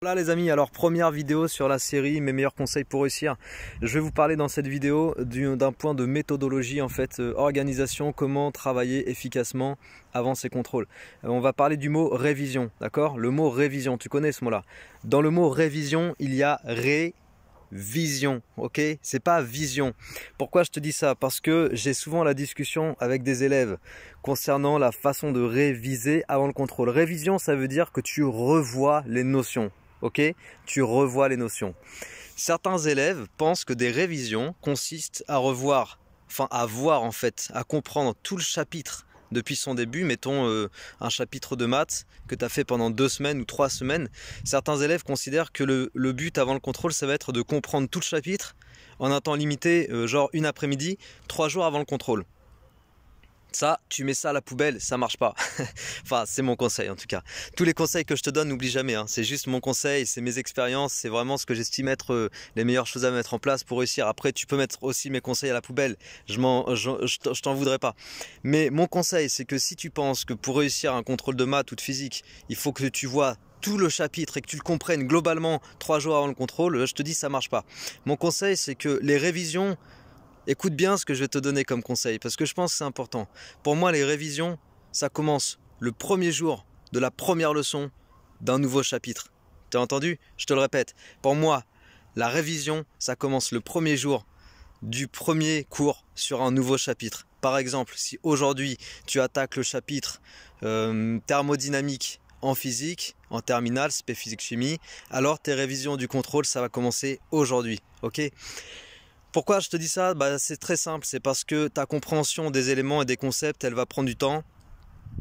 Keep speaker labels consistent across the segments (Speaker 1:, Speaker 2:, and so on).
Speaker 1: Voilà les amis, alors première vidéo sur la série mes meilleurs conseils pour réussir. Je vais vous parler dans cette vidéo d'un point de méthodologie en fait, organisation, comment travailler efficacement avant ces contrôles. On va parler du mot révision, d'accord? Le mot révision, tu connais ce mot-là. Dans le mot révision, il y a vision, ok? C'est pas vision. Pourquoi je te dis ça? Parce que j'ai souvent la discussion avec des élèves concernant la façon de réviser avant le contrôle. Révision, ça veut dire que tu revois les notions, ok? Tu revois les notions. Certains élèves pensent que des révisions consistent à revoir, à comprendre tout le chapitre depuis son début, mettons un chapitre de maths que tu as fait pendant 2 semaines ou 3 semaines. Certains élèves considèrent que le but avant le contrôle, ça va être de comprendre tout le chapitre en un temps limité, genre une après-midi, 3 jours avant le contrôle. Ça, tu mets ça à la poubelle, ça marche pas. Enfin, c'est mon conseil en tout cas. Tous les conseils que je te donne, n'oublie jamais, hein. C'est juste mon conseil, c'est mes expériences, c'est vraiment ce que j'estime être les meilleures choses à mettre en place pour réussir. Après, tu peux mettre aussi mes conseils à la poubelle, je t'en voudrais pas. Mais mon conseil, c'est que si tu penses que pour réussir un contrôle de maths ou de physique, il faut que tu vois tout le chapitre et que tu le comprennes globalement 3 jours avant le contrôle, je te dis ça marche pas. Mon conseil, c'est que les révisions, écoute bien ce que je vais te donner comme conseil, parce que je pense que c'est important. Pour moi, les révisions, ça commence le premier jour de la première leçon d'un nouveau chapitre. Tu as entendu? Je te le répète. Pour moi, la révision, ça commence le premier jour du premier cours sur un nouveau chapitre. Par exemple, si aujourd'hui, tu attaques le chapitre thermodynamique en physique, en terminale, spé physique chimie, alors tes révisions du contrôle, ça va commencer aujourd'hui. Ok? Pourquoi je te dis ça? C'est très simple, c'est parce que ta compréhension des éléments et des concepts, elle va prendre du temps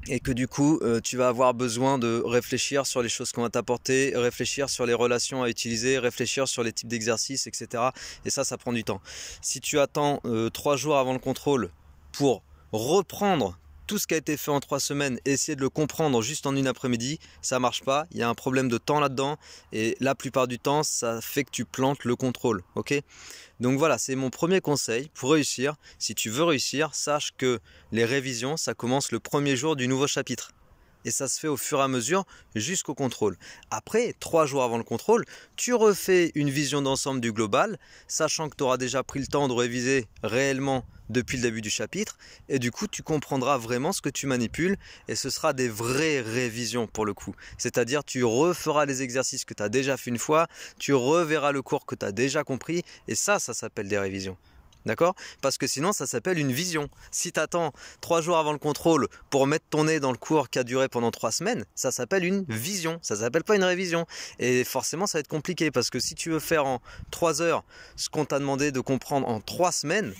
Speaker 1: et que du coup, tu vas avoir besoin de réfléchir sur les choses qu'on va t'apporter, réfléchir sur les relations à utiliser, réfléchir sur les types d'exercices, etc. Et ça prend du temps. Si tu attends 3 jours avant le contrôle pour reprendre tout ce qui a été fait en 3 semaines et essayer de le comprendre juste en une après-midi, ça marche pas. Il y a un problème de temps là-dedans et la plupart du temps, ça fait que tu plantes le contrôle, ok? Donc voilà, c'est mon premier conseil pour réussir. Si tu veux réussir, sache que les révisions, ça commence le premier jour du nouveau chapitre. Et ça se fait au fur et à mesure jusqu'au contrôle. Après, 3 jours avant le contrôle, tu refais une vision d'ensemble du global, sachant que tu auras déjà pris le temps de réviser réellement depuis le début du chapitre. Et du coup, tu comprendras vraiment ce que tu manipules et ce sera des vraies révisions pour le coup. C'est-à-dire, tu referas les exercices que tu as déjà fait une fois, tu reverras le cours que tu as déjà compris et ça s'appelle des révisions. D'accord? Parce que sinon, ça s'appelle une vision. Si tu attends 3 jours avant le contrôle pour mettre ton nez dans le cours qui a duré pendant 3 semaines, ça s'appelle une vision. Ça s'appelle pas une révision. Et forcément, ça va être compliqué parce que si tu veux faire en 3 heures ce qu'on t'a demandé de comprendre en 3 semaines,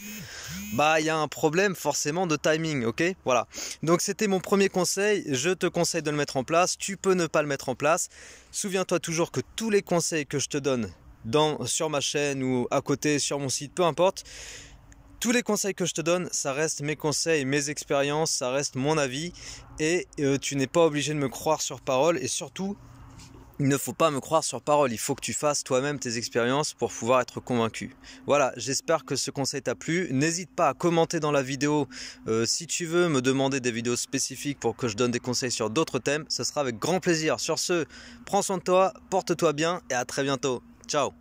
Speaker 1: il y a un problème forcément de timing, ok? Voilà. Donc, c'était mon premier conseil. Je te conseille de le mettre en place. Tu peux ne pas le mettre en place. Souviens-toi toujours que tous les conseils que je te donne sur ma chaîne ou à côté sur mon site, peu importe, tous les conseils que je te donne, ça reste mes conseils, mes expériences, ça reste mon avis et tu n'es pas obligé de me croire sur parole et surtout, il ne faut pas me croire sur parole, il faut que tu fasses toi-même tes expériences pour pouvoir être convaincu. Voilà, j'espère que ce conseil t'a plu. N'hésite pas à commenter dans la vidéo si tu veux me demander des vidéos spécifiques pour que je donne des conseils sur d'autres thèmes, ce sera avec grand plaisir. Sur ce, prends soin de toi, porte-toi bien et à très bientôt. Ciao.